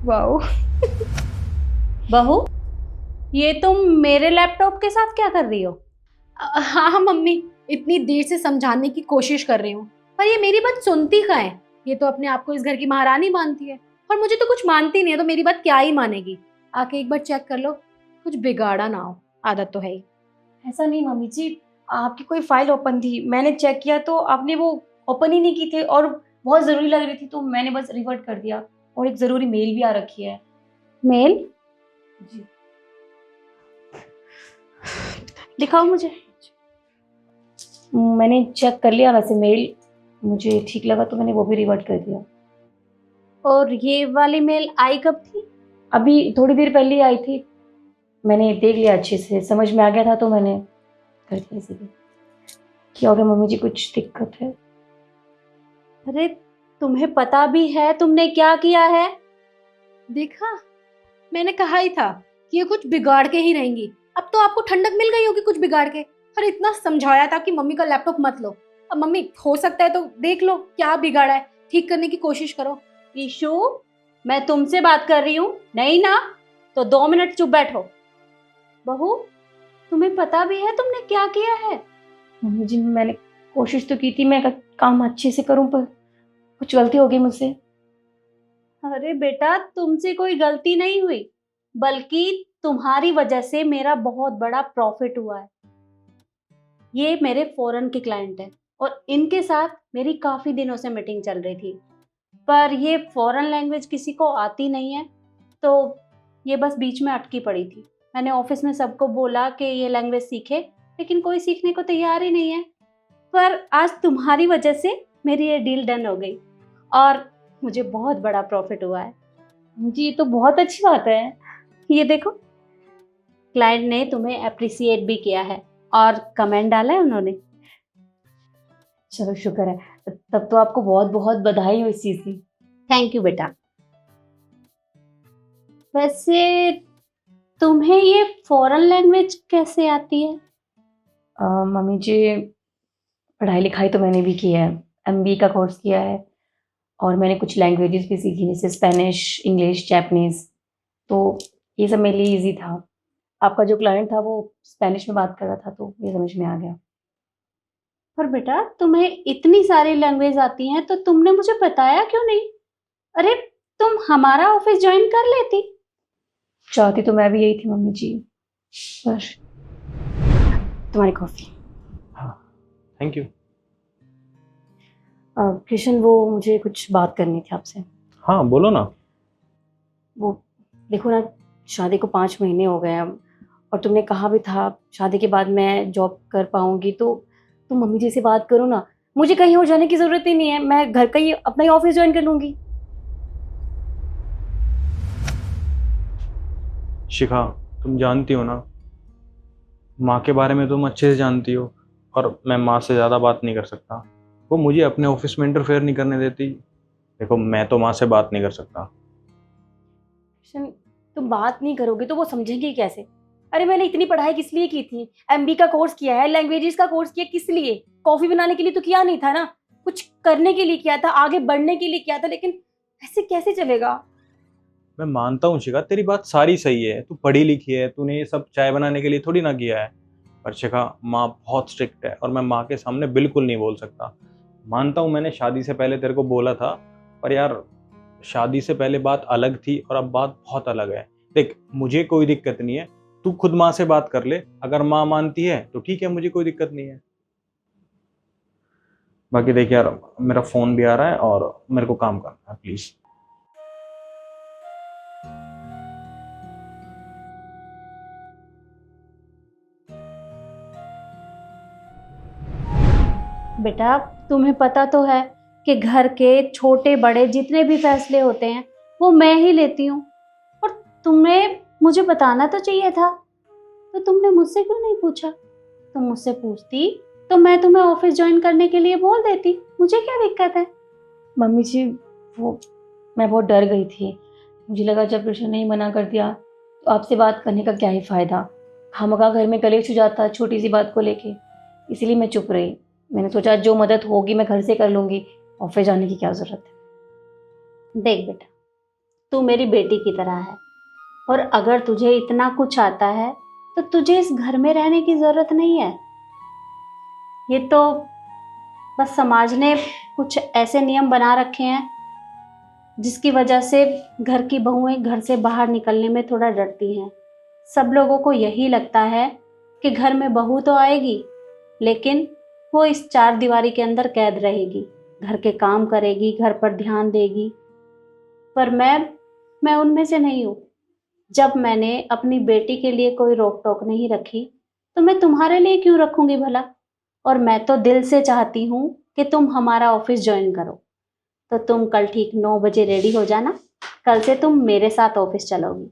Wow. बहू, ये तुम मेरे लैपटॉप के साथ क्या कर रही हो? हाँ मम्मी, इतनी देर से समझाने की कोशिश कर रही हूँ, पर ये मेरी बात सुनती कहाँ है। ये तो अपने आप को इस घर की महारानी मानती है, और मुझे तो कुछ मानती नहीं है, तो मेरी बात क्या ही मानेगी। आके एक बार चेक कर लो, कुछ बिगाड़ा ना हो, आदत तो है ही। ऐसा नहीं मम्मी जी, आपकी कोई फाइल ओपन थी, मैंने चेक किया तो आपने वो ओपन ही नहीं की थी और बहुत ज़रूरी लग रही थी तो मैंने बस रिवर्ट कर दिया। और एक ज़रूरी मेल भी आ रखी है। मेल? जी। दिखाओ मुझे। मैंने चेक कर लिया वैसे मेल, मुझे ठीक लगा तो मैंने वो भी रिवर्ट कर दिया। और ये वाली मेल आई कब थी? अभी थोड़ी देर पहले ही आई थी, मैंने देख लिया अच्छे से, समझ में आ गया था तो मैंने कर दिया इसीलिए। क्या हो गया मम्मी जी, कुछ दिक्कत है? अरे, तुम्हें पता भी है तुमने क्या किया है? देखा, मैंने कहा ही था कि ये कुछ बिगाड़ के ही रहेंगी। अब तो आपको ठंडक मिल गई होगी कुछ बिगाड़ के। अरे इतना समझाया था कि मम्मी का लैपटॉप मत लो। अब मम्मी हो सकता है तो देख लो क्या बिगाड़ा है, ठीक करने की कोशिश करो। ईशु, मैं तुमसे बात कर रही हूँ, नहीं ना? तो 2 मिनट चुप बैठो। बहू, तुम्हें पता भी है तुमने क्या किया है? मम्मी जी मैंने कोशिश तो की थी, मैं काम अच्छे से करूं, पर कुछ गलती हो गई मुझसे। अरे बेटा, तुमसे कोई गलती नहीं हुई, बल्कि तुम्हारी वजह से मेरा बहुत बड़ा प्रॉफिट हुआ है। ये मेरे फॉरेन के क्लाइंट हैं और इनके साथ मेरी काफ़ी दिनों से मीटिंग चल रही थी, पर ये फॉरेन लैंग्वेज किसी को आती नहीं है, तो ये बस बीच में अटकी पड़ी थी। मैंने ऑफिस में सबको बोला कि ये लैंग्वेज सीखे, लेकिन कोई सीखने को तैयार ही नहीं है। पर आज तुम्हारी वजह से मेरी ये डील डन हो गई और मुझे बहुत बड़ा प्रॉफिट हुआ है। जी ये तो बहुत अच्छी बात है। ये देखो, क्लाइंट ने तुम्हें अप्रिसिएट भी किया है और कमेंट डाला है उन्होंने। चलो शुक्र है, तब तो आपको बहुत बहुत बधाई हो इस चीज़ की। थैंक यू बेटा। वैसे तुम्हें ये फॉरेन लैंग्वेज कैसे आती है? मम्मी जी, पढ़ाई लिखाई तो मैंने भी की है, एमबीए का कोर्स किया है और मैंने कुछ लैंग्वेजेस भी सीखी जैसे स्पेनिश, इंग्लिश, जापानीज। तो ये सब मेरे लिए इजी था। आपका जो क्लाइंट था वो स्पेनिश में बात कर रहा था तो ये समझ में आ गया। पर बेटा, तुम्हें इतनी सारी लैंग्वेज आती हैं तो तुमने मुझे बताया क्यों नहीं? अरे, तुम हमारा ऑफिस ज्वाइन कर लेती। चाहती तो मैं भी यही थी मम्मी जी, बस। तुम्हारी कॉफ़ी। हाँ, थैंक यू। कृष्ण, वो मुझे कुछ बात करनी थी आपसे। हाँ बोलो ना। वो देखो ना, शादी को 5 महीने हो गए अब, और तुमने कहा भी था शादी के बाद मैं जॉब कर पाऊंगी, तो तुम मम्मी जी से बात करो ना। मुझे कहीं और जाने की ज़रूरत ही नहीं है, मैं घर का ही अपना ही ऑफिस ज्वाइन कर लूंगी। शिखा, तुम जानती हो ना, माँ के बारे में तुम अच्छे से जानती हो, और मैं माँ से ज़्यादा बात नहीं कर सकता। वो मुझे अपने ऑफिस में इंटरफेयर नहीं करने देती। देखो, मैं तो माँ से बात नहीं कर सकता। कृष्ण, तुम बात नहीं करोगे तो वो समझेंगे कैसे? अरे मैंने इतनी पढ़ाई किस लिए की थी? एमबी का कोर्स किया है, लैंग्वेजेस का कोर्स किया, किस लिए? कॉफी बनाने के लिए तो किया नहीं था ना, कुछ करने के लिए किया था, आगे बढ़ने के लिए किया था, लेकिन ऐसे कैसे चलेगा? मैं मानता हूँ शिखा, तेरी बात सारी सही है, तू पढ़ी लिखी है, तूने ये सब चाय बनाने के लिए थोड़ी ना किया है। पर शिखा, माँ बहुत स्ट्रिक्ट है और मैं माँ के सामने बिल्कुल नहीं बोल सकता। मानता हूँ मैंने शादी से पहले तेरे को बोला था, पर यार शादी से पहले बात अलग थी और अब बात बहुत अलग है। देख, मुझे कोई दिक्कत नहीं है, तू खुद माँ से बात कर ले, अगर माँ मानती है तो ठीक है, मुझे कोई दिक्कत नहीं है। बाकी देख यार, मेरा फोन भी आ रहा है और मेरे को काम करना है, प्लीज। बेटा, तुम्हें पता तो है कि घर के छोटे बड़े जितने भी फैसले होते हैं वो मैं ही लेती हूँ, और तुम्हें मुझे बताना तो चाहिए था। तो तुमने मुझसे क्यों नहीं पूछा? तुम मुझसे पूछती तो मैं तुम्हें ऑफिस ज्वाइन करने के लिए बोल देती, मुझे क्या दिक्कत है? मम्मी जी, वो मैं बहुत डर गई थी। मुझे लगा जब कृष्ण ने ही मना कर दिया तो आपसे बात करने का क्या ही फ़ायदा। खामखा घर में कलेश हो जाता छोटी सी बात को लेके, इसीलिए मैं चुप रही। मैंने सोचा जो मदद होगी मैं घर से कर लूँगी, ऑफिस जाने की क्या ज़रूरत है। देख बेटा, तू मेरी बेटी की तरह है, और अगर तुझे इतना कुछ आता है तो तुझे इस घर में रहने की ज़रूरत नहीं है। ये तो बस समाज ने कुछ ऐसे नियम बना रखे हैं जिसकी वजह से घर की बहुएं घर से बाहर निकलने में थोड़ा डरती हैं। सब लोगों को यही लगता है कि घर में बहू तो आएगी, लेकिन वो इस चार दीवारी के अंदर कैद रहेगी, घर के काम करेगी, घर पर ध्यान देगी। पर मैं उनमें से नहीं हूँ। जब मैंने अपनी बेटी के लिए कोई रोक टोक नहीं रखी, तो मैं तुम्हारे लिए क्यों रखूंगी भला? और मैं तो दिल से चाहती हूँ कि तुम हमारा ऑफिस ज्वाइन करो। तो तुम कल ठीक 9 बजे रेडी हो जाना, कल से तुम मेरे साथ ऑफिस चलोगी।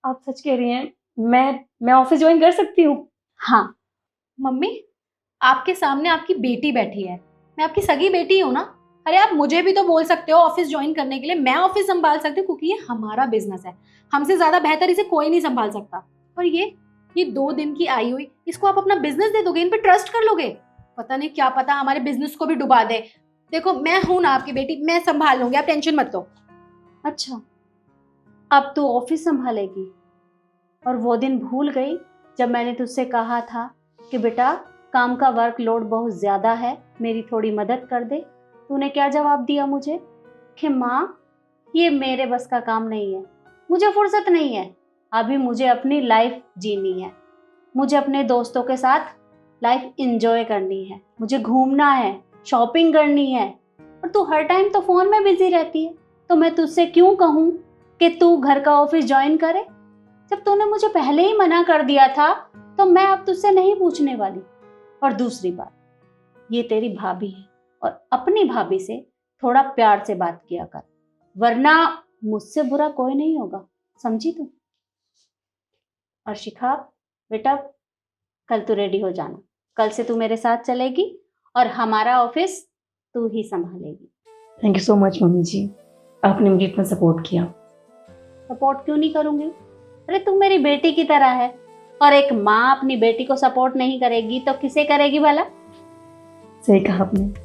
आप सच कह रही हैं? मैं ऑफिस ज्वाइन कर सकती हूँ? हाँ। मम्मी, आपके सामने आपकी बेटी बैठी है, मैं आपकी सगी बेटी हूँ ना। अरे आप मुझे भी तो बोल सकते हो ऑफिस ज्वाइन करने के लिए, मैं ऑफिस संभाल सकती हूँ क्योंकि ये हमारा बिजनेस है, हमसे ज्यादा बेहतर इसे कोई नहीं संभाल सकता। और ये 2 दिन की आई हुई, इसको आप अपना बिजनेस दे दोगे, इन पे ट्रस्ट कर लोगे? पता नहीं, क्या पता हमारे बिजनेस को भी डुबा दे। देखो मैं हूं ना आपकी बेटी, मैं संभाल लूंगी, आप टेंशन मत लो। अच्छा, अब तू ऑफिस संभालेगी? और वो दिन भूल गई जब मैंने तुझसे कहा था कि बेटा काम का वर्कलोड बहुत ज़्यादा है, मेरी थोड़ी मदद कर दे? तूने क्या जवाब दिया मुझे कि माँ ये मेरे बस का काम नहीं है, मुझे फुर्सत नहीं है, अभी मुझे अपनी लाइफ जीनी है, मुझे अपने दोस्तों के साथ लाइफ एंजॉय करनी है, मुझे घूमना है, शॉपिंग करनी है। और तू हर टाइम तो फ़ोन में बिजी रहती है, तो मैं तुझसे क्यों कहूँ कि तू घर का ऑफिस ज्वाइन करे? जब तूने मुझे पहले ही मना कर दिया था तो मैं अब तुझसे नहीं पूछने वाली। और दूसरी बात, ये तेरी भाभी है और अपनी भाभी से थोड़ा प्यार से बात किया कर, वरना मुझसे बुरा कोई नहीं होगा, समझी तू? और शिखा बेटा, कल तू रेडी हो जाना, कल से तू मेरे साथ चलेगी और हमारा ऑफिस तू ही संभालेगी। Thank you so much mummy ji, आपने मुझे इतना सपोर्ट किया। सपोर्ट क्यों नहीं करूंगी? अरे तू मेरी बेटी की तरह है, और एक माँ अपनी बेटी को सपोर्ट नहीं करेगी तो किसे करेगी भला? सही कहा आपने।